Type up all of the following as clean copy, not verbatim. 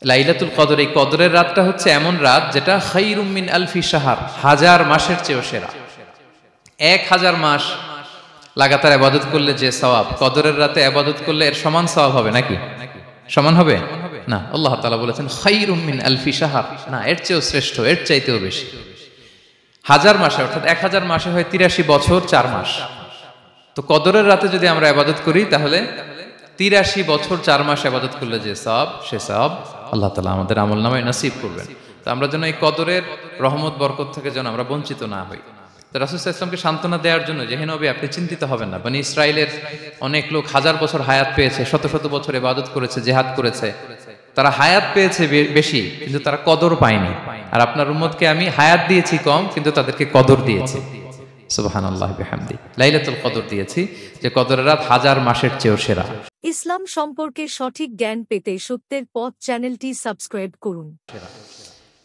লাইলাতুল কদর, এই কদরের রাতটা হচ্ছে এমন রাত যেটা খায়রুম মিন আলফি শাহর, হাজার মাসের চেয়েও সেরা। 1000 মাস লাগাতার ইবাদত করলে যে সওয়াব, কদরের রাতে ইবাদত করলে এর সমান সওয়াব হবে নাকি? সমান হবে না। আল্লাহ তাআলা বলেছেন খায়রুম মিন আলফি শাহর, না, এর চেয়েও শ্রেষ্ঠ, এর চাইতেও বেশি। 1000 মাসে, অর্থাৎ 1000 মাসে হয় 83 বছর 4 মাস। তো কদরের রাতে যদি আমরা ইবাদত করি তাহলে 83 বছর 4 মাস ইবাদত করলে যে সওয়াব, সে সওয়াব আল্লাহ তাআলা আমাদের আমলনামায় নসিব করবেন। তো আমরা যেন এই কদরের রহমত বরকত থেকে যেন আমরা বঞ্চিত না হই। তো রাসূল সাল্লাল্লাহু আলাইহি ওয়াসাল্লামকে সান্ত্বনা দেওয়ার জন্য, যে হে নবী আপনি চিন্তিত হবেন না, বনি ইসরাইলের অনেক লোক 1000 বছর হায়াত পেয়েছে, শত শত বছর ইবাদত করেছে, জিহাদ করেছে, তারা হায়াত পেয়েছে বেশি কিন্তু তারা কদর পায়নি। আর আপনার উম্মতকে আমি হায়াত দিয়েছি কম কিন্তু তাদেরকে কদর দিয়েছি। সুবহানাল্লাহি বিহামদি, লাইলাতুল কদর দিয়েছি, যে কদরের রাত 1000 মাসের চেয়েও সেরা। ইসলাম সম্পর্কে সঠিক জ্ঞান পেতে সত্যের পথ চ্যানেলটি সাবস্ক্রাইব করুন।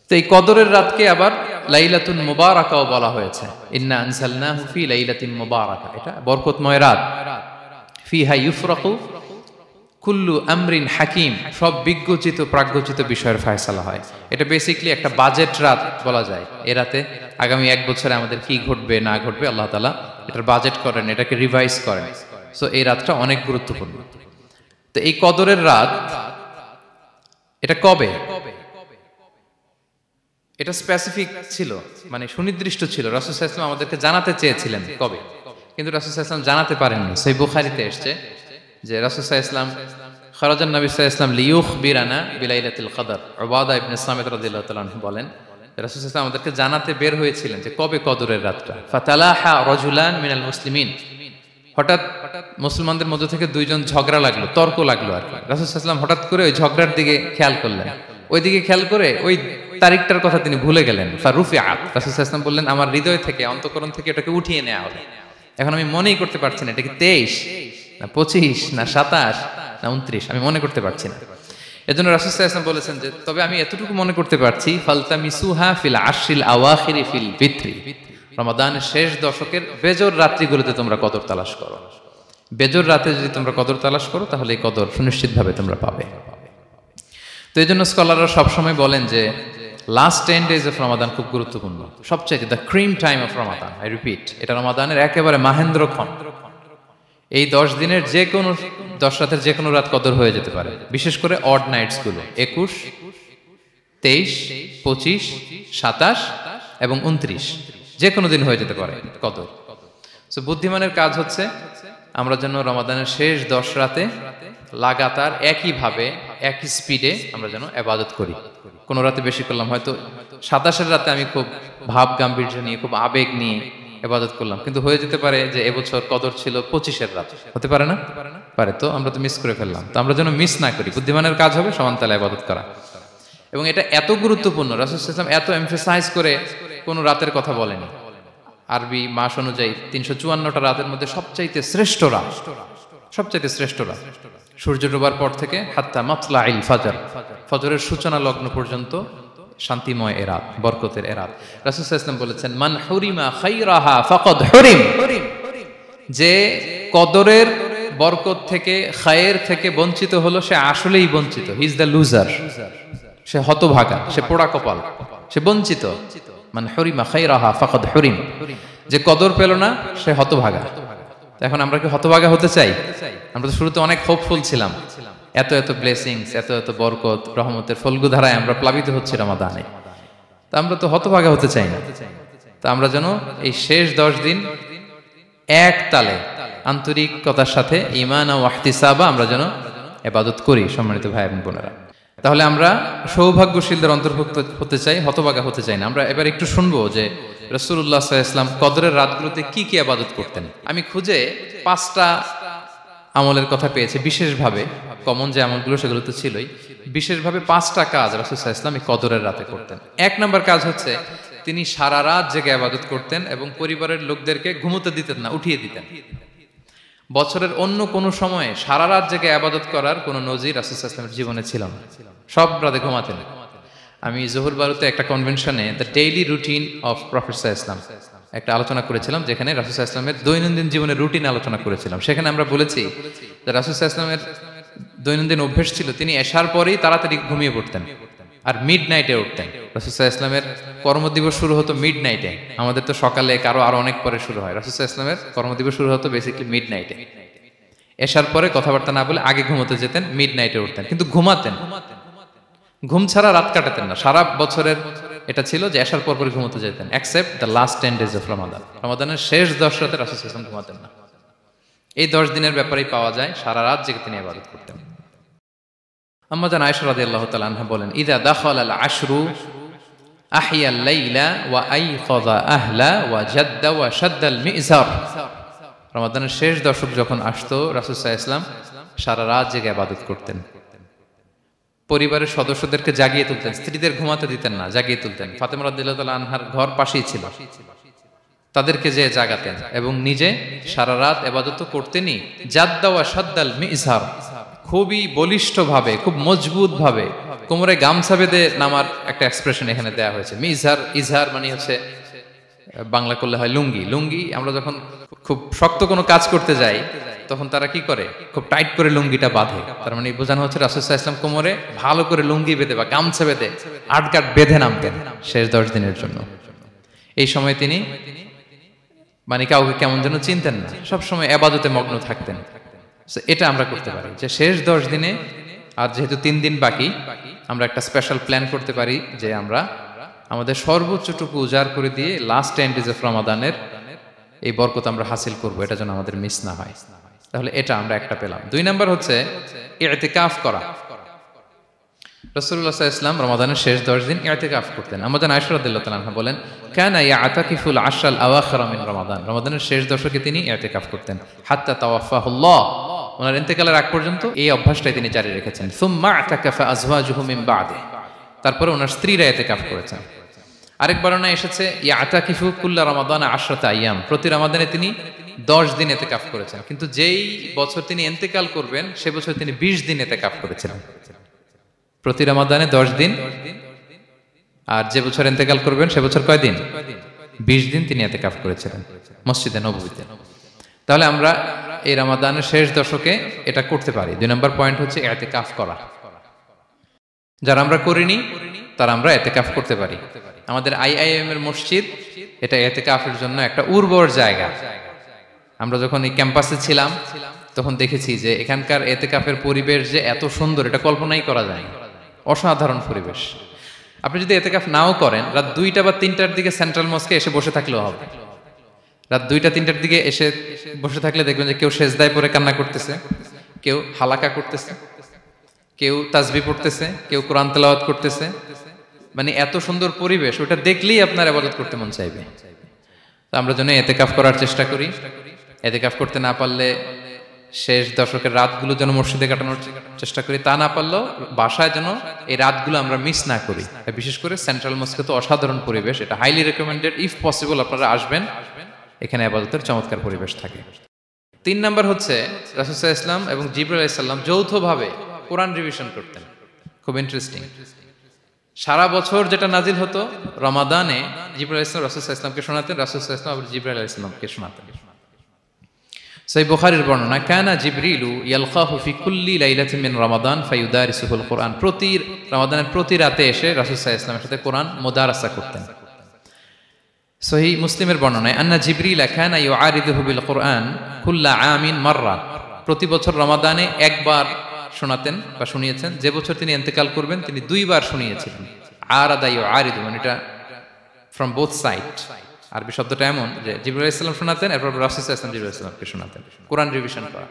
তো এই কদরের রাতকে আবার লাইলাতুন মুবারাকাও বলা হয়েছে। ইন্না আনজালনাহু ফি লাইলাতিন মুবারাকা, এটা বরকতময় রাত। ফিহা ইউফরাকু কুল্লু আমরিন হাকিম, সব বিজ্ঞচিত প্রাজ্ঞচিত বিষয়ের ফয়সালা হয়। এটা বেসিক্যালি একটা বাজেট রাত বলা যায়। এ রাতে আগামী 1 বছরে আমাদের কি ঘটবে না ঘটবে আল্লাহ তাআলা এটার বাজেট করেন, এটাকে রিভাইজ করেন। সো এই রাতটা অনেক গুরুত্বপূর্ণ। তো এই কদরের রাত, এটা কবে? এটা স্পেসিফিক ছিল, মানে সুনির্দিষ্ট ছিল। রাসূল সাল্লাল্লাহু আলাইহি ওয়াসাল্লাম আমাদেরকে জানাতে চেয়েছিলেন কবে, কিন্তু রাসূল সাল্লাল্লাহু আলাইহি ওয়াসাল্লাম জানাতে পারেননি। সহিহ বুখারীতে এসেছে যে রাসূল সাল্লাল্লাহু আলাইহি ওয়াসাল্লাম খরাজান নবী সাল্লাল্লাহু আলাইহি ওয়াসাল্লাম লিয়ুখবিরানা বিলাইলাতিল কদর। উবাদা ইবনে সামিত রাদিয়াল্লাহু তাআলা আনহু বলেন, রাসূল সাল্লাল্লাহু আলাইহি ওয়াসাল্লাম আমাদেরকে জানাতে বের হয়েছিলেন যে কবে কদরের রাতটা। ফাতালাহা রাজুলান মিনাল মুসলিমিন, হঠাৎ মুসলমানদের মধ্য থেকে দুইজন ঝগড়া লাগলো, তর্ক লাগলো আর কি। রাসূল সাল্লাল্লাহু আলাইহি ওয়াসাল্লাম হঠাৎ করে ওই ঝগড়ার দিকে খেয়াল করলেন, ওইদিকে খেয়াল করে ওই তারিখটার কথা তিনি ভুলে গেলেন। ফারুফিআত, রাসূল সাল্লাল্লাহু আলাইহি ওয়াসাল্লাম বললেন আমার হৃদয় থেকে, অন্তঃকরণ থেকে এটাকে উঠিয়ে নেওয়া হলো। এখন আমি মনেই করতে পারছি না এটা কি 23 না 25 না 27 না 29, আমি মনে করতে পারছি না। এজন্য রাসূল সাল্লাল্লাহু আলাইহি ওয়াসাল্লাম বলেছেন যে তবে আমি এতটুকু মনে করতে পারছি, ফালতামিসুহা ফিল আশরিল আওয়াখিরি ফিল বিত্রি, রমাদানের শেষ দশকের বেজর রাত্রিগুলোতে তোমরা কদর তালাশ করো। বেজর রাতে যদি তোমরা কদর তালাশ করো তাহলে এই কদর সুনিশ্চিতভাবে তোমরা পাবে। তো এই জন্য স্কলাররা সবসময় বলেন যে লাস্ট 10 days অফ রমাদান খুব গুরুত্বপূর্ণ, সবচাইতে the cream time of Ramadan. I repeat, এটা রমাদানের একেবারে মাহেন্দ্রক্ষণ। এই 10 দিনের যে কোনো 10 রাতের যে কোনো রাত কদর হয়ে যেতে পারে, বিশেষ করে অড নাইটস গুলো 21, 23, 25, 27 এবং 29, যে কোনো দিন হয়ে যেতে পারে কদর। সো বুদ্ধিমানের কাজ হচ্ছে আমরা যেন রমাদানের শেষ 10 রাতে লাগাতার একইভাবে একই স্পিডে আমরা যেন ইবাদত করি। কোন রাতে বেশি করলাম, হয়তো 27-এর রাতে আমি খুব ভাব গাম্ভীর্য নিয়ে, খুব আবেগ নিয়ে ইবাদত করলাম, কিন্তু হয়ে যেতে পারে যে এবছর কদর ছিল 25-এর রাত, হতে পারে না? পারে। তো আমরা তো মিস করে ফেললাম। তো আমরা যেন মিস না করি। বুদ্ধিমানের কাজ হবে সমান তালে ইবাদত করা। এবং এটা এত গুরুত্বপূর্ণ, রাসূল সাল্লাল্লাহু আলাইহি ওয়াসাল্লাম এত এমফাসাইজ করে কোন রাতের কথা বলেনি। আরবি মাস অনুযায়ী 354টা রাতের মধ্যে সবচাইতে শ্রেষ্ঠ রাত, সবচাইতে শ্রেষ্ঠ রাত সূর্য ডোবার পর থেকে হাত্তা মাতলাইল ফাজর, ফজরের সূচনা লগ্ন পর্যন্ত শান্তিময় এ রাত, বরকতের এ রাত। রাসূল সাল্লাল্লাহু আলাইহি ওয়াসাল্লাম বলেছেন মান হুরিমা খায়রাহা ফাকাদ হুরিম, যে কদরের বরকত থেকে, খায়ের থেকে বঞ্চিত হলো সে আসলেই বঞ্চিত। হি ইজ দ্য লুজার, সে হতভাগা, সে পোড়া কপাল, সে বঞ্চিত। মান হুরিমা খায়রাহা ফাকাদ হুরিম, যে কদর পেল না সে হতভাগা। এখন আমরা কি হতভাগা হতে চাই? আমরা তো শুরুতে অনেক হোপফুল ছিলাম, এত এত ব্লেসিংস, এত এত বরকত, রহমতের ফলগুধারায় আমরা প্লাবিত হচ্ছি রমাদানে। তা আমরা তো হতভাগা হতে চাই না। তা আমরা যেন এই শেষ 10 দিন এক তালে আন্তরিকতার সাথে ঈমান ও ইহতিসাবা আমরা যেন ইবাদত করি। সম্মানিত ভাই এবং বোনেরা, তাহলে আমরা সৌভাগ্যশীলদের অন্তর্ভুক্ত হতে চাই, হতভাগা হতে চাই না। আমরা এবার একটু শুনবো যে রাসূলুল্লাহ সাল্লাল্লাহু আলাইহি ওয়াসাল্লাম কদরের রাতগুলোতে কি কি ইবাদত করতেন। আমি খুঁজে 5টা আমলের কথা পেয়েছি বিশেষভাবে, কমন যে আমলগুলো সেগুলো তো ছিলই, বিশেষভাবে 5টা কাজ রাসূল সাল্লাল্লাহু আলাইহি ওয়াসাল্লাম এই কদরের রাতে করতেন। 1 নম্বর কাজ হচ্ছে তিনি সারা রাত জেগে ইবাদত করতেন এবং পরিবারের লোকদেরকে ঘুমোতে দিতেন না, উঠিয়ে দিতেন। বছরের অন্য কোনো সময়ে সারা রাত জেগে ইবাদত করার কোনো নজির রাসূল সাল্লাল্লাহু আলাইহি ওয়াসাল্লামের জীবনে ছিল না। সব রাতে ঘুমাতেন। আমি জোহর বারুতে একটা কনভেনশনে the daily routine of prophet সাল্লাল্লাহু আলাইহি ওয়াসাল্লাম একটা আলোচনা করেছিলাম, যেখানে রাসূল সাল্লাল্লাহু আলাইহি ওয়াসাল্লামের দৈনন্দিন জীবনের রুটিন আলোচনা করেছিলাম। সেখানে আমরা বলেছি যে রাসূল সাল্লাল্লাহু আলাইহি ওয়াসাল্লামের দৈনন্দিন অভ্যেস ছিল, তিনি এশার পরেই তাড়াতাড়ি ঘুমিয়ে পড়তেন আর মিড নাইটে উঠতেন। রাসূল সাল্লাল্লাহু আলাইহি ওয়াসাল্লামের কর্মদিবস শুরু হতো মিড নাইটে, আমাদের তো সকালে, কারো আরো অনেক পরে শুরু হয়। রাসূল সাল্লাল্লাহু আলাইহি ওয়াসাল্লামের কর্মদিবস শুরু হতো বেসিক্যালি মিড নাইটে। এশার পরে কথাবার্তা না বলে আগে ঘুমোতে যেতেন, মিড নাইটে উঠতেন, কিন্তু ঘুমাতেন, ঘুম ছাড়া রাত কাটাতেন না। সারা বছরের এটা ছিল যে এশার পর পরে ঘুমোতে যেতেন, except the last 10 days of Ramadan. রমাদানের শেষ 10 রাতে রাসূল সাল্লাল্লাহু আলাইহি ওয়াসাল্লাম ঘুমাতেন না। এই 10 দিনের ব্যাপারেই পাওয়া যায় সারা রাত জেগে তিনি ইবাদত করতেন। আম্মা জান আয়েশা রাদিয়াল্লাহু তাআলা আনহা বলেন, ইযা দাখালাল আশরু আহিয়াল লাইলা ওয়া আইকাযা আহলা ওয়া জাদ্দা ওয়া শাদ্দাল মিজার। রমাদানের শেষ দশক যখন আসতো, রাসূল সাল্লাল্লাহু আলাইহি ওয়াসাল্লাম সারা রাত জেগে ইবাদত করতেন। পরিবারের সদস্যদেরকে জাগিয়ে তুলতেন, স্ত্রীদের ঘুমাতে দিতেন না, জাগিয়ে তুলতেন। ফাতেমা রাদিয়াল্লাহু তাআলা আনহার ঘর পাশেই ছিল, তাদেরকে যে জাগাতেন এবং নিজে সারা রাত ইবাদত করতেনই। জাদ্দা ওয়া শাদ্দাল মিজার, খুবই বলিষ্ঠ ভাবে, খুব মজবুত ভাবে কোমরে গামছা বেঁধে নামার একটা এক্সপ্রেশন এখানে দেওয়া হয়েছে। মিজার, ইজহার মানে হচ্ছে বাংলা করলে হয় লুঙ্গি। লুঙ্গি আমরা যখন খুব শক্ত কোনো কাজ করতে যাই তখন তারা কি করে, খুব টাইট করে লুঙ্গিটা বাঁধে। তার মানে বোঝানো হচ্ছে রাসূল সাল্লাল্লাহু আলাইহি ওয়াসাল্লাম কোমরে ভালো করে লুঙ্গি বেঁধে বা গামছা বেঁধে আটগাট বেঁধে নামতেন শেষ 10 দিনের জন্য। এই সময় তিনি মানে কাউকে কেমন যেন চিনতেন না, সবসময় ইবাদতে মগ্ন থাকতেন। এটা আমরা করতে পারি যে শেষ 10 দিনে, আর যেহেতু 3 দিন বাকি, আমরা একটা স্পেশাল প্ল্যান করতে পারি যে আমরা আমাদের সর্বোচ্চটুকু উজাড় করে দিয়ে লাস্ট 10 days অফ রমাদানের এই বরকত আমরা হাসিল করব, এটা যেন আমাদের মিস না হয়। তাহলে এটা আমরা একটা পেলাম। 2 নাম্বার হচ্ছে ইতিকাফ করা। রাসূলুল্লাহ সাল্লাল্লাহু আলাইহি ওয়াসাল্লাম রমাদানের শেষ 10 দিন ইতিকাফ করতেন। আম্মা জান আয়েশা রাদিয়াল্লাহু তাআলা আনহা বলেন, কানা ইয়াতাকিফুল আশরাল আওয়াখির মিন রমাদান। রমাদানের শেষ দশকে তিনি ইতিকাফ করতেন হাত্তা তাওয়াফাহুল্লাহ, ওনার ইন্তেকালের আগ পর্যন্ত এই অভ্যাসটাই তিনি জারি রেখেছেন। সুম্মা আতাকাফা আজওয়াজুহু মিন বাদে, তারপরে ওনার স্ত্রীরা ইতিকাফ করেছেন। আরেক বর্ণনায় এসেছে ইয়াতাকিফু কুল্লা রমাদান 10 আইয়াম, প্রতি রমাদানে তিনি 10 দিন ইতিকাফ করেছেন। কিন্তু যেই বছর তিনি ইন্তেকাল করবেন সে বছর তিনি 20 দিন ইতিকাফ করেছিলেন। প্রতি রমাদানে 10 দিন, আর যে বছর ইন্তেকাল করবেন সে বছর কয় দিন? 20 দিন তিনি ইতিকাফ করেছিলেন মসজিদে নববীতে। তাহলে আমরা এই রমাদানের শেষ দশকে এটা করতে পারি। 2 নম্বর পয়েন্ট হচ্ছে ইতিকাফ করা। যারা আমরা করিনি তারা আমরা ইতিকাফ করতে পারি। আমাদের আইআইএম এর মসজিদ এটা ইতিকাফের জন্য একটা উর্বর জায়গা। আমরা যখন এই ক্যাম্পাসে ছিলাম তখন দেখেছি যে এখানকার ইতিকাফের পরিবেশ যে এত সুন্দর, এটা কল্পনাই করা যায় না। অসাধারণ পরিবেশ। আপনি যদি ইতিকাফ নাও করেন, রাত 2টা বা 3টার দিকে সেন্ট্রাল মস্কে এসে বসে থাকলেও হবে। রাত 2টা 3টার দিকে এসে বসে থাকলে দেখবেন যে কেউ সেজদায় পড়ে কান্না করতেছে, কেউ হালাকা করতেছে, কেউ তাসবিহ পড়তেছে, কেউ কোরআন তেলাওয়াত করতেছে। মানে এত সুন্দর পরিবেশ, ওটা দেখলেই আপনার ইবাদত করতে মন চাইবে। তো আমরা যেন ইতিকাফ করার চেষ্টা করি। ইতিকাফ করতে না পারলে শেষ দশকের রাতগুলো যেন মসজিদে কাটানোর চেষ্টা করি, তা না পারলেও বাসায় যেন এই রাতগুলো আমরা মিস না করি। বিশেষ করে সেন্ট্রাল মস্কে তো অসাধারণ পরিবেশ, এটা হাইলি রেকমেন্ডেড। ইফ পসিবল আপনারা আসবেন, এখানে ইবাদতের চমৎকার পরিবেশ থাকে। 3 নাম্বার হচ্ছে রাসূল সাল্লাল্লাহু আলাইহি ওয়াসাল্লাম এবং জিবরাইল আলাইহিস সালাম যৌথভাবে কোরআন রিভিশন করতেন। খুব ইন্টারেস্টিং। সারা বছর যেটা নাজিল হতো, রমাদানে জিবরাইল আলাইহিস সালাম রাসূল সাল্লাল্লাহু আলাইহি ওয়াসাল্লামকে শোনাতেন, রাসূল সাল্লাল্লাহু আলাইহি ওয়াসাল্লাম আবার জিবরাইল আলাইহিস সালামকে শোনাতেন। সহিহ বুখারীর বর্ণনা, কানা জিবরিলু ইয়ালকাহু ফি কুল্লি লাইলাতিন মিন রমাদান ফায়ুদারিসুহুল কুরআন। প্রতি রমাদানের প্রতি রাতে এসে রাসূল সাল্লাল্লাহু আলাইহি ওয়াসাল্লামের সাথে কোরআন মুদারাসা করতেন। সহিহ মুসলিমের বর্ণনায়, আন্না জিবরিল কানা ইউআরিদুহু বিল কুরআন কুল্লা আমিন মাররা। প্রতি বছর রমাদানে একবার শোনাতেন বা শুনিয়েছেন, যে বছর তিনি ইন্তেকাল করবেন তিনি 2 বার শুনিয়েছিলেন। আরাদা ইউআরিদু মানে এটা ফ্রম বোথ সাইড। আরবি শব্দটা এমন যে জিবরাইল আলাইহিস সালাম শোনাতেন, এরপর রাসূল সাল্লাল্লাহু আলাইহি ওয়াসাল্লাম জিবরাইল আলাইহিস সালামকে শোনাতেন। কোরআন রিভিশন করা।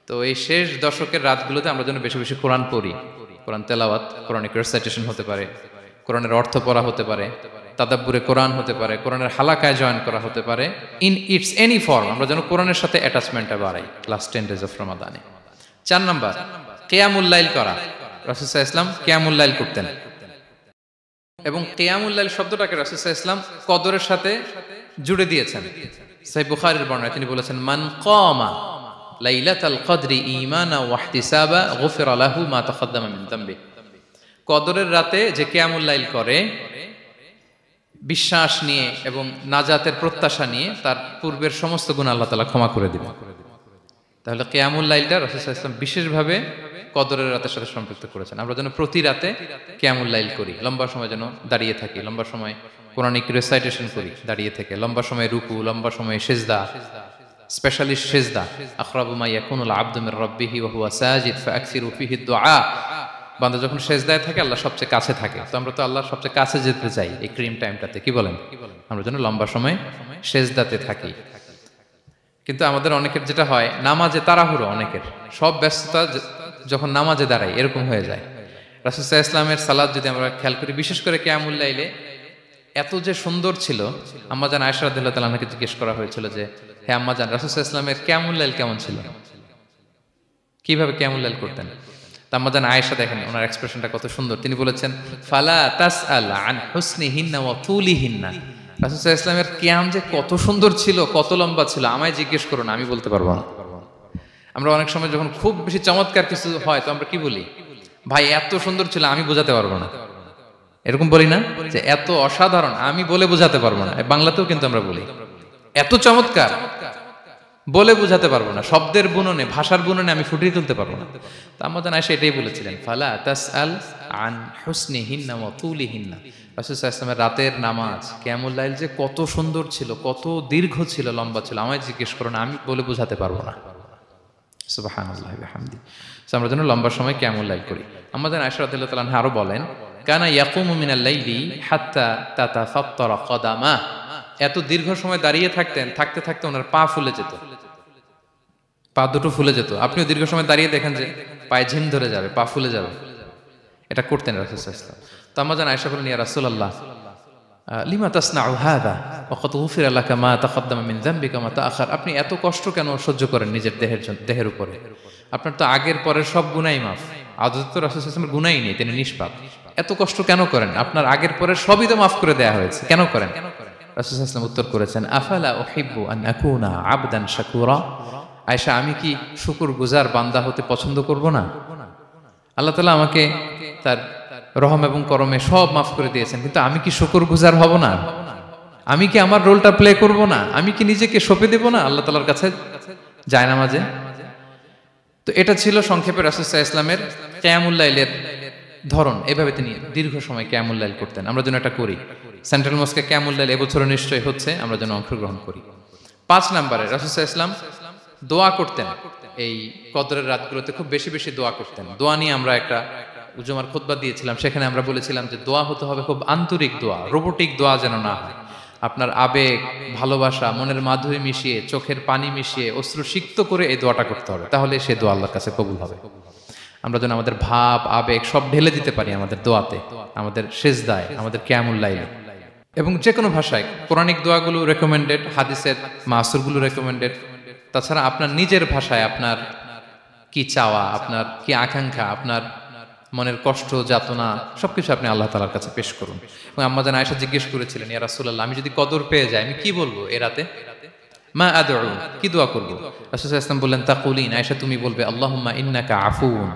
তো এই শেষ দশকের রাতগুলোতে আমরা যেন বেশি বেশি কোরআন পড়ি। কোরআন তেলাওয়াত, কোরআনিক রিসাইটেশন হতে পারে, কোরআনের অর্থ পড়া হতে পারে, তাদাব্বুরে কোরআন হতে পারে, কোরআনের হালাকায় জয়েন করা হতে পারে। ইন ইটস এনি ফর্ম আমরা যেন কোরআনের সাথে অ্যাটাচমেন্টটা বাড়াই লাস্ট 10 days অফ রমাদানে। 4 নাম্বার কিয়ামুল লাইল করা। রাসূল সাল্লাল্লাহু আলাইহি ওয়াসাল্লাম কিয়ামুল লাইল করতেন এবং কিয়ামুল লাইল শব্দটাকে রাসূল সাল্লাল্লাহু আলাইহি ওয়াসাল্লাম কদরের সাথে জুড়ে দিয়েছেন। সহিহ বুখারীর বর্ণনায় তিনি বলেছেন, মান কামা লাইলাতাল কদরি ঈমানা ওয়া ইহতিসাবা গুফিরা লাহু মা তাকাদ্দামা মিন যামবি। কদরের রাতে যে কিয়ামুল লাইল করে বিশ্বাস নিয়ে এবং নাজাতের প্রত্যাশা নিয়ে, তার পূর্বের সমস্ত গুনাহ আল্লাহ তাআলা ক্ষমা করে দিবেন। তাহলে কিয়ামুল লাইলটা রাসূল সাল্লাল্লাহু আলাইহি ওয়াসাল্লাম বিশেষভাবে কদরের রাতের সাথে সম্পৃক্ত করেছেন। আমরা যেন প্রতি রাতে কিয়ামুল লাইল করি, লম্বা সময় যেন দাঁড়িয়ে থাকি, লম্বা সময় কোরআনিক রেসাইটেশন করি দাঁড়িয়ে থেকে, লম্বা সময় রুকু, লম্বা সময় সিজদা, স্পেশালি সিজদা। আখরাবু মা ইয়াকুনুল আবদু মির রাব্বিহি ওয়া হুয়া সাজিদ ফাআকসিরু ফিহি দুআ। বান্দা যখন সিজদায় থাকে আল্লাহ সবচেয়ে কাছে থাকে, তো আমরা তো আল্লাহর সবচেয়ে কাছে যেতে চাই এই ক্রিম টাইমটাতে, কি বলেন? আমরা যেন লম্বা সময় সিজদাতে থাকি। কিন্তু আমাদের অনেকের যেটা হয়, নামাজে তাড়াহুড়ো, অনেকের সব ব্যস্ততা যখন নামাজে দাঁড়াই এরকম হয়ে যায়। রাসূল সাল্লাল্লাহু আলাইহি ওয়াসাল্লামের সালাত যদি আমরা খেয়াল করি, বিশেষ করে কিয়ামুল লাইলে এত যে সুন্দর ছিল। আম্মাজান আয়েশা রাদিয়াল্লাহু তাআলা আনহাকে জিজ্ঞেস করা হয়েছিল যে, হে আম্মাজান, রাসূল সাল্লাল্লাহু আলাইহি ওয়াসাল্লামের কিয়ামুল লাইল কেমন ছিল, কিভাবে কিয়ামুল লাইল করতেন? আম্মাজান আয়েশা, দেখেন ওনার এক্সপ্রেশনটা কত সুন্দর। তিনি বলেছেন, ফালা তাসআল আন হুসনিহিন্না ওয়া তুলিহিন্না। রাসূল সাল্লাল্লাহু আলাইহি ওয়াসাল্লামের কিয়াম যে কত সুন্দর ছিল, কত লম্বা ছিল, আমায় জিজ্ঞেস করো না, আমি বলতে পারবো না। আমরা অনেক সময় যখন খুব বেশি চমৎকার কিছু হয় তো আমরা কি বলি, ভাই এত সুন্দর ছিল, আমি বোঝাতে পারবো না। এরকম বলি না যে এত অসাধারণ, আমি বলে বোঝাতে পারবো না। বাংলাতেও কিন্তু আমরা বলি এত চমৎকার, বলে বোঝাতে পারবো না, শব্দের বুননে, ভাষার বুননে আমি ফুটিয়ে তুলতে পারবো না। তো আম্মাজান আয়েশা এটাই বলেছিলেন, ফালা তাসআল আন হুসনিহিন্না ওয়া তুলিহিন্না। রাসূল সাল্লাল্লাহু আলাইহি ওয়াসাল্লামের রাতের নামাজ কিয়ামুল লাইল যে কত সুন্দর ছিল, কত দীর্ঘ ছিল, লম্বা ছিল, আমায় জিজ্ঞেস করো না, আমি বলে বোঝাতে পারবো না। সুবহানাল্লাহি ওয়া বিহামদি। সো আমরা যেন লম্বা সময় কিয়ামুল লাইল করি। আম্মাজান আয়েশা রাদিয়াল্লাহু তাআলা আনহা আরো বলেন, কানা ইয়াকুমু মিনাল লাইলি হাত্তা তাতাফাত্তারা কদামা। এত দীর্ঘ সময় দাঁড়িয়ে থাকতেন, থাকতে থাকতে ওনার পা ফুলে যেত, পা দুটো ফুলে যেত। আপনিও দীর্ঘ সময় দাঁড়িয়ে দেখেন যে পায়ে ঝিম ধরে যাবে, পা ফুলে যাবে, এটা করতেন রাসূল সাল্লাল্লাহু আলাইহি ওয়াসাল্লাম। তো আম্মাজান আয়েশা বলেন, ইয়া রাসূলুল্লাহ লিমা তাসনাউ হাযা ওয়া ক্বাদ গুফিরা লাকা মা তাকদ্দামা মিন যামবিকা মা তাআখার। আপনি এত কষ্ট কেন সহ্য করেন নিজের দেহের উপরে? আপনার তো আগের পরের সব গুনাহ মাফ। আদতে তো রাসূল সাল্লাল্লাহু আলাইহি ওয়াসাল্লামের গুনাহই নেই, তিনি নিষ্পাপ। এত কষ্ট কেন করেন? আপনার আগের পরের সবই তো মাফ করে দেয়া হয়েছে, কেন করেন? রাসূল সাল্লাল্লাহু আলাইহি ওয়াসাল্লাম উত্তর করেছেন, আফালা উহিব্বু আন আকুনা আবদান শাকুরা। আয়েশা, আমি কি শুকরগুজার বান্দা হতে পছন্দ করব না? আল্লাহ তাআলা আমাকে তার রহম এবং করমে সব মাফ করে দিয়েছেন, কিন্তু আমি কি শুকরগুজার হব না? আমি কি আমার রোলটা প্লে করব না? আমি কি নিজেকে সঁপে দেব না আল্লাহ তাআলার কাছে জায়নামাজে? তো এটা ছিল সংক্ষেপে রাসূল সাল্লাল্লাহু আলাইহি ওয়াসাল্লামের কিয়ামুল লাইলের ধরন। এভাবে তিনি দীর্ঘ সময় কিয়ামুল লাইল করতেন। আমরা যেন এটা করি। সেন্ট্রাল মস্কে কিয়ামুল লাইল এবছরও নিশ্চয়ই হচ্ছে, আমরা যেন অংশগ্রহণ করি। 5 নম্বরে রাসূল সাল্লাল্লাহু আলাইহি ওয়াসাল্লাম দোয়া করতেন। এই কদরের রাতগুলোতে খুব বেশি বেশি দোয়া করতেন। দোয়া নিয়ে আমরা একটা জুমার খুতবা দিয়েছিলাম, সেখানে আমরা বলেছিলাম যে দোয়া হতে হবে খুব আন্তরিক দোয়া, রোবোটিক দোয়া যেন না হয়। আপনার আবেগ, ভালোবাসা, মনের মাধুরী মিশিয়ে, চোখের পানি মিশিয়ে, অশ্রু সিক্ত করে এই দোয়াটা করতে হবে, তাহলে সে দোয়া আল্লাহর কাছে কবুল হবে। আমরা যেন আমাদের ভাব, আবেগ সব ঢেলে দিতে পারি আমাদের দোয়াতে, আমাদের সিজদায়, আমাদের কিয়ামুল লাইলে। এবং যে কোনো ভাষায় কোরআনিক দোয়াগুলো রেকমেন্ডেড, হাদিসের মাসুরগুলো রেকমেন্ডেড। তাছাড়া আপনার নিজের ভাষায় আপনার কি চাওয়া, আপনার কি আকাঙ্ক্ষা, আপনার মনের কষ্ট, যাতনা সবকিছু আপনি আল্লাহ তাআলার কাছে পেশ করুন। এবং আম্মাজান আয়েশা জিজ্ঞেস করেছিলেন, ইয়া রাসূলুল্লাহ, আমি যদি কদর পেয়ে যাই আমি কি বলবো এ রাতে? মা আদউ, কি দোয়া করব? রাসূল সাল্লাল্লাহু আলাইহি ওয়াসাল্লাম বললেন, তাকুলিন, আয়েশা তুমি বলবে, আল্লাহুম্মা ইন্নাকা আফুউন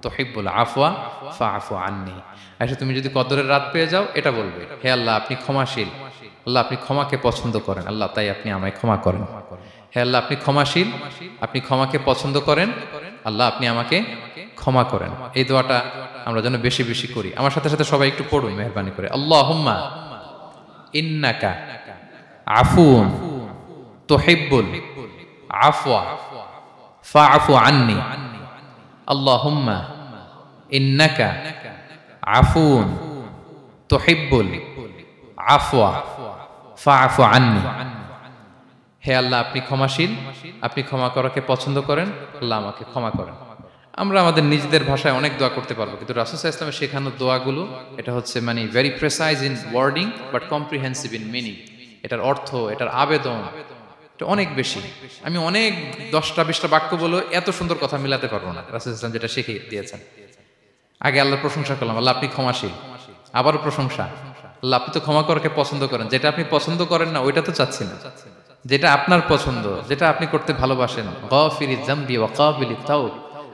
তুহিব্বুল আফওয়া ফাআফু আন্নী। আয়েশা তুমি যদি কদরের রাত পেয়ে যাও এটা বলবে, হে আল্লাহ আপনি ক্ষমাশীল, আল্লাহ আপনি ক্ষমাকে পছন্দ করেন, আল্লাহ তাই আপনি আমায় ক্ষমা করেন। হে আল্লাহ আপনি ক্ষমাশীল, আপনি ক্ষমাকে পছন্দ করেন, আল্লাহ আপনি আমাকে ক্ষমা করেন। এই দোয়াটা আমরা যেন বেশি বেশি করি। আমার সাথে সাথে সবাই একটু পড়ুন মেহেরবানি করে, আল্লাহুম্মা ইন্নাকা আফুউন তুহিব্বুল আফওয়া ফাআফু আন্নী। আল্লাহুম্মা ইন্নাকা আফুউন তুহিব্বুল আফওয়া ফাআফু আন্নী। হে আল্লাহ আপনি ক্ষমাশীল, আপনি ক্ষমা করাকে পছন্দ করেন, আল্লাহ আমাকে ক্ষমা করেন। আমরা আমাদের নিজেদের ভাষায় অনেক দোয়া করতে পারবো, কিন্তু রাসূল সাল্লাল্লাহু আলাইহি ওয়াসাল্লামের শেখানো দোয়াগুলো এটা হচ্ছে মানে very precise in wording but comprehensive in meaning. এটার অর্থ, এটার আবেদন এটা অনেক বেশি। আমি অনেক 10টা-20টা বাক্য বলে এত সুন্দর কথা মিলাতে পারবো না। রাসূল সাল্লাল্লাহু আলাইহি ওয়াসাল্লাম যেটা শিখিয়ে দিয়েছেন, আগে আল্লাহর প্রশংসা করলাম, আল্লাহ আপনি ক্ষমাশীল, আবারও প্রশংসা, আল্লাহ আপনি তো ক্ষমা করাকে পছন্দ করেন। যেটা আপনি পছন্দ করেন না ওইটা তো চাচ্ছি না, যেটা আপনার পছন্দ, যেটা আপনি করতে ভালোবাসেন, গাফিরিয যামবি ওয়া কাবিলিত তাওব,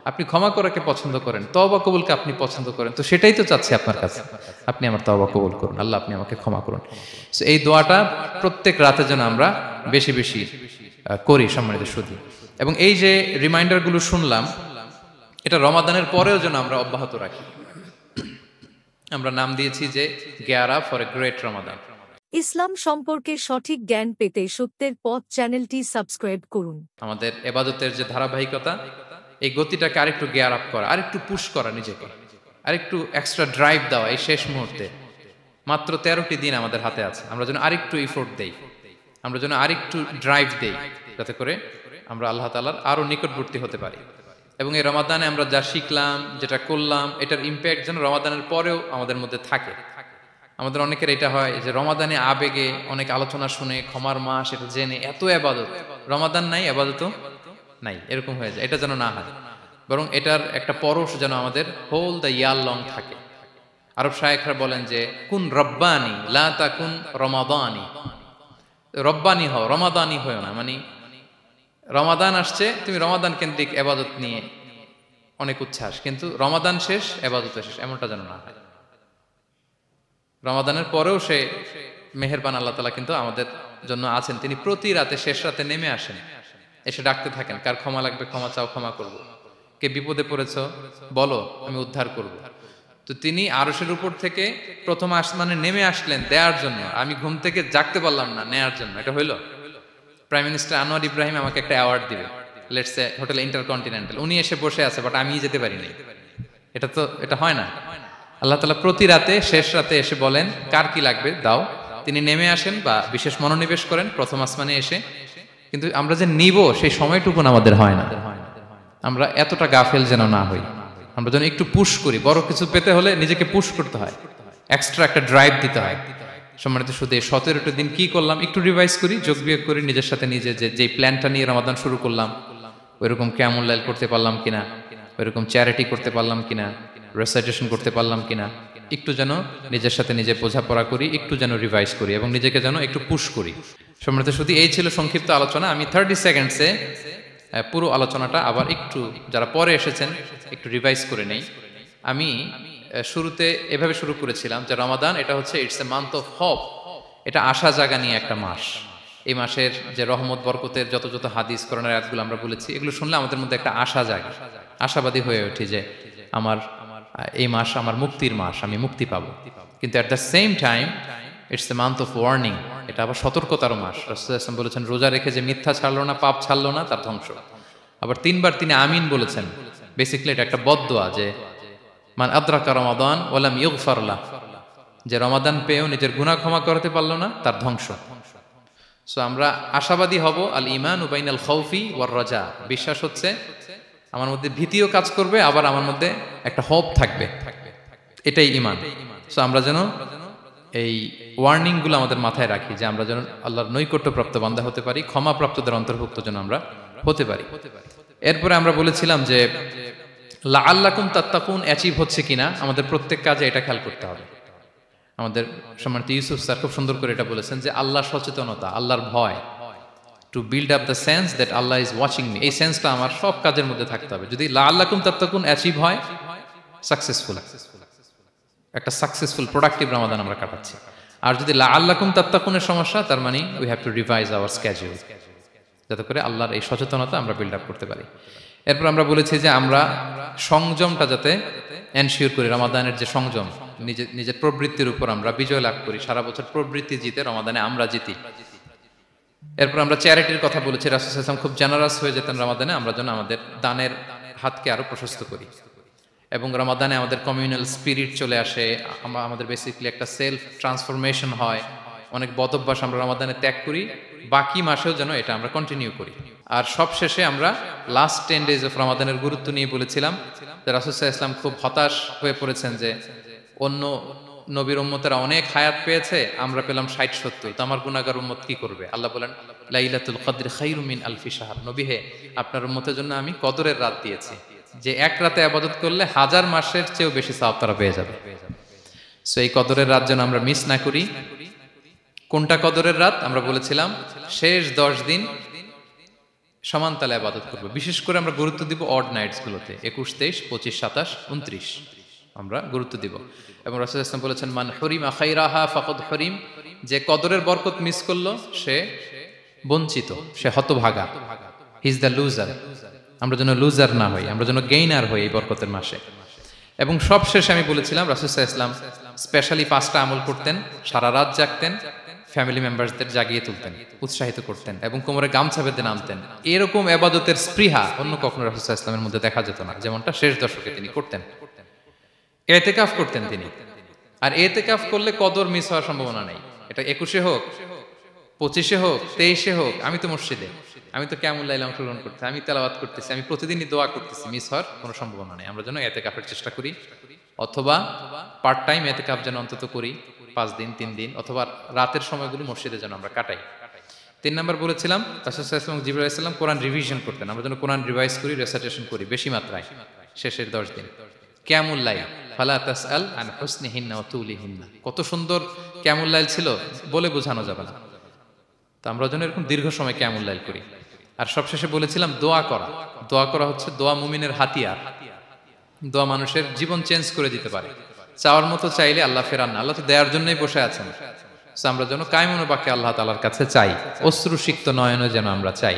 আপনি ক্ষমা করাকে পছন্দ করেন, তওবা কবুলকে আপনি পছন্দ করেন, তো সেটাই তো চাচ্ছি আপনার কাছে, আপনি আমার তওবা কবুল করুন, আল্লাহ আপনি আমাকে ক্ষমা করুন। সো এই দোয়াটা প্রত্যেক রাতে যেন আমরা বেশি বেশি করি সম্মানিত সুধী। এবং এই যে রিমাইন্ডারগুলো শুনলাম, এটা রমাদানের পরেও যেন আমরা অব্যাহত রাখি। আমরা নাম দিয়েছি যে গেয়ারা ফর এ গ্রেট রমাদান। ইসলাম সম্পর্কে সঠিক জ্ঞান পেতে সত্যের পথ চ্যানেলটি সাবস্ক্রাইব করুন। আমাদের এবাদতের যে ধারাবাহিকতা, এই গতিটাকে আরেকটু গিয়ার আপ করা, আরেকটু পুশ করা নিজেকে, আরেকটু এক্সট্রা ড্রাইভ দেওয়া এই শেষ মুহূর্তে। মাত্র 13টি দিন আমাদের হাতে আছে, আমরা যেন আরেকটু ইফোর্ট দেই, আমরা যেন আরেকটু ড্রাইভ দেই, যাতে করে আমরা আল্লাহ তাআলার আরো নিকটবর্তী হতে পারি। এবং এই রমাদানে আমরা যা শিখলাম, যেটা করলাম, এটার ইম্প্যাক্ট যেন রমাদানের পরেও আমাদের মধ্যে থাকে। আমাদের অনেকের এটা হয় যে রমাদানে আবেগে অনেক আলোচনা শুনে, ক্ষমার মাস এটা জেনে এত এবাদত, রমাদান নাই এবাদতও নাই, এরকম হয়ে যায়। এটা যেন না হয়, বরং এটার একটা পরশ যেন আমাদের হোল দ্য ইয়ার লং থাকে। আরব শায়েখরা বলেন যে কুন রব্বানি লা তাকুন রমাদানি, রব্বানি হও, রমাদানি হও না। মানে রমাদান আসছে, তুমি রমাদান কেন্দ্রিক এবাদত নিয়ে অনেক উচ্ছ্বাস, কিন্তু রমাদান শেষ এবাদত শেষ, এমনটা যেন না হয়। রমাদানের পরেও সে মেহেরবান আল্লাহ তাআলা কিন্তু আমাদের জন্য আছেন। তিনি প্রতি রাতে শেষ রাতে নেমে আসেন, এসে ডাকতে থাকেন, কার ক্ষমা লাগবে ক্ষমা চাও, ক্ষমা করব। কে বিপদে পড়েছো বলো, আমি উদ্ধার করব। তো তিনি আরশের উপর থেকে প্রথম আসমানে নেমে আসলেন দেওয়ার জন্য। আমি ঘুম থেকে জাগতে পারলাম না, নেয়ার জন্য। এটা হইলো প্রাইম মিনিস্টার আনোয়ার ইব্রাহিম আমাকে একটা অ্যাওয়ার্ড দিবে, লেটস সে হোটেল ইন্টারকন্টিনেন্টাল, উনি এসে বসে আছে, বাট আমি যেতে পারিনি। এটা হয় না। আল্লাহ তাআলা প্রতি রাতে শেষ রাতে এসে বলেন কার কি লাগবে দাও। তিনি নেমে আসেন বা বিশেষ মনোনিবেশ করেন প্রথম আসমানে এসে, কিন্তু আমরা যে নিব সেই সময়টুকুন আমাদের হয় না। আমরা এতটা গাফেল যেন না হই, আমরা যেন একটু পুশ করি। বড় কিছু পেতে হলে নিজেকে পুশ করতে হয়, এক্সট্রা একটা ড্রাইভ দিতে হয়। সম্মানিত শুধু 17টা দিন কি করলাম একটু রিভাইজ করি, যোগ বিয়োগ করি নিজের সাথে নিজে, যে প্ল্যানটা নিয়ে রমাদান শুরু করলাম ওইরকম কিয়ামুল লাইল করতে পারলাম কিনা, ওইরকম চ্যারিটি করতে পারলাম কিনা, রেসাইটেশন করতে পারলাম কিনা, একটু যেন নিজের সাথে নিজে বোঝাপড়া করি, একটু যেন রিভাইজ করি এবং নিজেকে যেন একটু পুশ করি। সম্মানিত শুধু এই ছিল সংক্ষিপ্ত আলোচনা। আমি 30 সেকেন্ডসে পুরো আলোচনাটা আবার একটু যারা পরে এসেছেন একটু রিভাইজ করে নেই। আমি শুরুতে এভাবে শুরু করেছিলাম যে রমাদান এটা হচ্ছে it's a month of hope, এটা আশা জাগা নিয়ে একটা মাস। এই মাসের যে রহমত বরকতের যত যত হাদিস কোরআনের আয়াতগুলো আমরা বলেছি, এগুলো শুনলে আমাদের মধ্যে একটা আশা জাগে, আশাবাদী হয়ে ওঠে যে আমার এই মাস আমার মুক্তির মাস, আমি মুক্তি পাবো। কিন্তু at the same time it's a month of warning, এটা আবার সতর্কতার মাস। রাসূলুল্লাহ সাল্লাল্লাহু আলাইহি ওয়াসাল্লাম বলেছেন রোজা রেখে যে মিথ্যা ছাড়লো না, পাপ ছাড়লো না, তার ধ্বংস। আবার 3 বার তিনি আমিন বলেছেন। বেসিক্যালি এটা একটা বদদোয়া যে মান আদরাকা রমাদান ওয়া লাম ইগফার লাহ, যে রমাদান পেয়েও নিজের গুনাহ ক্ষমা করতে পারলো না, তার ধ্বংস। সো আমরা আশাবাদী হব। আল ঈমানু বাইনাল খাউফি ওয়ার রাজা, বিশ্বাস হচ্ছে আমার মধ্যে ভীতিও কাজ করবে, আবার আমার মধ্যে একটা হোপ থাকবে, এটাই ঈমান। সো আমরা যেন এই ওয়ার্নিং গুলো আমাদের মাথায় রাখি যে আমরা যেন আল্লাহর নৈকট্যপ্রাপ্ত বান্দা হতে পারি, ক্ষমাপ্রাপ্তদের অন্তর্ভুক্ত যেন আমরা হতে পারি। এরপরে আমরা বলেছিলাম যে লাআল্লাকুম তাত্তাকুন অ্যাচিভ হচ্ছে কিনা আমাদের প্রত্যেক কাজে এটা খেয়াল করতে হবে। আমাদের সম্মানিত ইউসুফ স্যার খুব সুন্দর করে এটা বলেছেন যে আল্লাহর সচেতনতা, আল্লাহর ভয়, to build up the sense that Allah is watching me, এই সেন্সটা আমার সব কাজের মধ্যে থাকতে হবে। যদি লাআল্লাকুম তাত্তাকুন অ্যাচিভ হয়, সাকসেসফুল, একটা সাকসেসফুল প্রোডাক্টিভ রমাদান আমরা কাটাচ্ছি। আর যদি লাআল্লাকুম তাত্তাকুনের সমস্যা, তার মানে we have to revise hour schedule, যাতে করে আল্লাহর এই সচেতনতা আমরা বিল্ড আপ করতে পারি। এরপর আমরা বলেছি যে আমরা সংযমটা যাতে এনশিওর করি, রমাদানের যে সংযম, নিজের প্রবৃত্তির উপর আমরা বিজয় লাভ করি। সারা বছর প্রবৃত্তি জিতে, রমাদানে আমরা জিতি। এরপর আমরা চ্যারিটির কথা বলেছি। রাসূল সাল্লাল্লাহু আলাইহি ওয়াসাল্লাম খুব জেনারাস হয়ে যেতেন রমাদানে, আমরা যেন আমাদের দানের হাতকে আরো প্রশস্ত করি এবং রমাদানে আমাদের কমিউনাল স্পিরিট চলে আসে, আমাদের বেসিক্যালি একটা সেলফ ট্রান্সফরমেশন হয়। অনেক বদ অভ্যাস আমরা রমাদানে ত্যাগ করি, বাকি মাসেও যেন এটা আমরা কন্টিনিউ করি। আর সবশেষে আমরা লাস্ট 10 ডেজ অফ রমাদানের গুরুত্ব নিয়ে বলেছিলাম যে রাসূল সাল্লাল্লাহু আলাইহি ওয়াসাল্লাম খুব হতাশ হয়ে পড়েছেন যে অন্য নবীর উম্মতেরা অনেক হায়াত পেয়েছে, আমরা পেলাম 60-70, তো আমার গুনাহগার উম্মত কি করবে? আল্লাহ বলেন লাইলাতুল কদর খায়রুম মিন আলফি শাহর, নবী হে আপনার উম্মতের জন্য আমি কদরের রাত দিয়েছি, যে এক রাতে ইবাদত করলে 1000 মাসের চেয়েও বেশি সওয়াব তারা পেয়ে যাবে। সো এই কদরের রাত যেন আমরা মিস না করি। কোনটা কদরের রাত? আমরা বলেছিলাম শেষ 10 দিন সমান তালে ইবাদত করব। বিশেষ করে আমরা গুরুত্ব দিব অড নাইটস গুলোতে, 21, 23, 25, 27, 29 আমরা গুরুত্ব দিব। এবং রাসূল সাল্লাল্লাহু আলাইহি ওয়াসাল্লাম বলেছেন মান হুরিমা খায়রাহা ফাকাদ হুরিম, যে কদরের বরকত মিস করলো সে বঞ্চিত, সে হতভাগা, হি ইজ দ্য লুজার। আমরা যেন লুজার না হই, আমরা যেন গেইনার হই এই বরকতের মাসে। এবং সবশেষে আমি বলেছিলাম রাসূল সাল্লাল্লাহু আলাইহি ওয়াসাল্লাম স্পেশালি 5টা আমল করতেন, সারা রাত জাগতেন, ফ্যামিলি মেম্বারসদের জাগিয়ে তুলতেন, উৎসাহিত করতেন এবং কোমরে গামছা বেঁধে নামতেন। এরকম ইবাদতের স্পৃহা অন্য কখনো রাসূল সাল্লাল্লাহু আলাইহি ওয়াসাল্লামের মধ্যে দেখা যেত না, যেমনটা শেষ দশকে তিনি করতেন। ইতিকাফ করতেন তিনি, আর ইতিকাফ করলে কদর মিস হওয়ার সম্ভাবনা নেই। এটা 21-এ হোক, 25-এ হোক, 23-এ হোক, আমি তো মসজিদে, আমি তো কিয়ামুল লাইলে অংশগ্রহণ করতেছি, আমি তেলাওয়াত করতেছি, আমি প্রতিদিনই দোয়া করতেছি, মিস হওয়ার কোনো সম্ভাবনা নেই। আমরা যেন ইতিকাফের চেষ্টা করি, অথবা পার্ট টাইম ইতিকাফ যেন অন্তত করি 5 দিন 3 দিন, অথবা রাতের সময়গুলো মসজিদে যেন আমরা কাটাই। 3 নম্বর বলেছিলাম রাসূল সাল্লাল্লাহু আলাইহি ওয়াসাল্লাম জিবরাইল আলাইহিস সালাম কোরআন রিভিশন করতেন, আমরা যেন কোরআন রিভাইজ করি, রেসাইটেশন করি বেশি মাত্রায় শেষের 10 দিন। কিয়ামুল লাইল ফালা তাসআল আন হুসনিহিন্না ওয়া তুলিহিন্না, কত সুন্দর কিয়ামুল লাইল ছিল বলে বোঝানো যাবে না। তো আমরা যেন এরকম দীর্ঘ সময় কিয়ামুল লাইল করি। আর সবশেষে বলেছিলাম দোয়া করা। দোয়া করা হচ্ছে দোয়া মুমিনের হাতিয়ার। দোয়া মানুষের জীবন চেঞ্জ করে দিতে পারে। চাওয়ার মতো চাইলে আল্লাহ ফেরান না, আল্লাহ তো দেওয়ার জন্যই বসে আছেন। আমরা যেন কায়মনো বাক্যে আল্লাহ তাআলার কাছে চাই, অশ্রুসিক্ত নয়নে যেন আমরা চাই।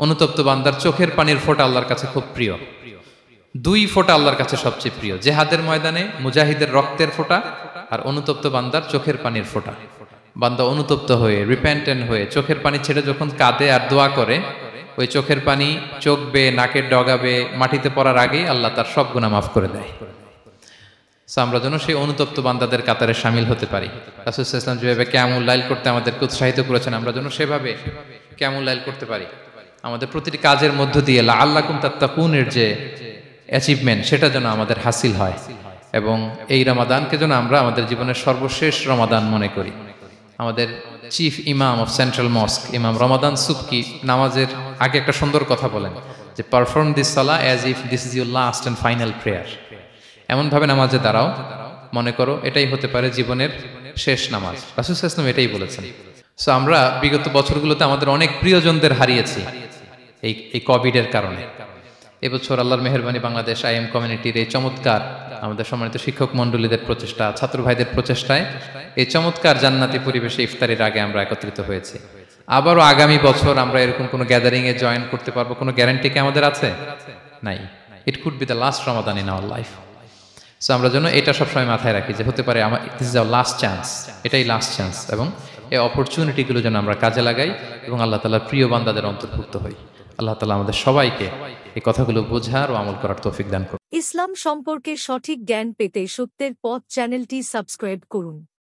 অনুতপ্ত বান্দার চোখের পানির ফোঁটা আল্লাহর কাছে খুব প্রিয়। 2 ফোঁটা আল্লাহর কাছে সবচেয়ে প্রিয়, জেহাদের ময়দানে মুজাহিদের রক্তের ফোঁটা আর অনুতপ্ত বান্দার চোখের পানির ফোঁটা। বান্দা অনুতপ্ত হয়ে, রিপেন্টেন্ট হয়ে চোখের পানি ছেড়ে যখন কাঁদে আর দোয়া করে, ওই চোখের পানি চোখ বেয়ে, নাকের ডগা বেয়ে মাটিতে পড়ার আগেই আল্লাহ তার সব গুনাহ মাফ করে দেয়। আমরা যেন সেই অনুতপ্ত বান্দাদের কাতারে শামিল হতে পারি। রাসূল সাল্লাল্লাহু আলাইহি ওয়াসাল্লাম যেভাবে কিয়ামুল লাইল করতে আমাদেরকে উৎসাহিত করেছেন, আমরা যেন সেভাবে কিয়ামুল লাইল করতে পারি। আমাদের প্রতিটি কাজের মধ্য দিয়ে লাআল্লাকুম তাত্তাকুনের যে অ্যাচিভমেন্ট, সেটা যেন আমাদের হাসিল হয়, এবং এই রমাদানকে যেন আমরা আমাদের জীবনের সর্বশেষ রমাদান মনে করি। আমাদের চিফ ইমাম অফ সেন্ট্রাল মস্ক ইমাম রমাদান সুবকি নামাজের আগে একটা সুন্দর কথা বলেন যে perform this Salah as if this is your last and final prayer. এমন ভাবে নামাজে দাঁড়াও, মনে করো এটাই হতে পারে জীবনের শেষ নামাজ। রাসূল সাল্লাল্লাহু আলাইহি ওয়াসাল্লাম এটাই বলেছেন। সো আমরা বিগত বছরগুলোতে আমাদের অনেক প্রিয়জনদের হারিয়েছি এই কোভিডের কারণে। এবছর আল্লাহর মেহেরবানি বাংলাদেশ আইএম কমিউনিটির এই চমৎকার, আমাদের সম্মানিত শিক্ষক মণ্ডলীদের প্রচেষ্টা, ছাত্র ভাইদের প্রচেষ্টায় এই চমৎকার জান্নাতি পরিবেশে ইফতারের আগে আমরা একত্রিত হয়েছি। আবারও আগামী বছর আমরা এরকম কোনো গ্যাদারিং এ জয়েন করতে পারবো, কোনো গ্যারান্টি কি আমাদের আছে? নাই। It could be the last Ramadan in our life. So আমরা যেন এটা সবসময় মাথায় রাখি যে হতে পারে this is our last chance, এটাই লাস্ট চান্স, এবং এই অপরচুনিটিগুলো যেন আমরা কাজে লাগাই এবং আল্লাহ তাআলার প্রিয় বান্দাদের অন্তর্ভুক্ত হই। আল্লাহ তাআলা আমাদের সবাইকে এই কথাগুলো বোঝার ও আমল করার তৌফিক দান করুন। ইসলাম সম্পর্কে সঠিক জ্ঞান পেতে সত্যের পথ চ্যানেলটি সাবস্ক্রাইব করুন।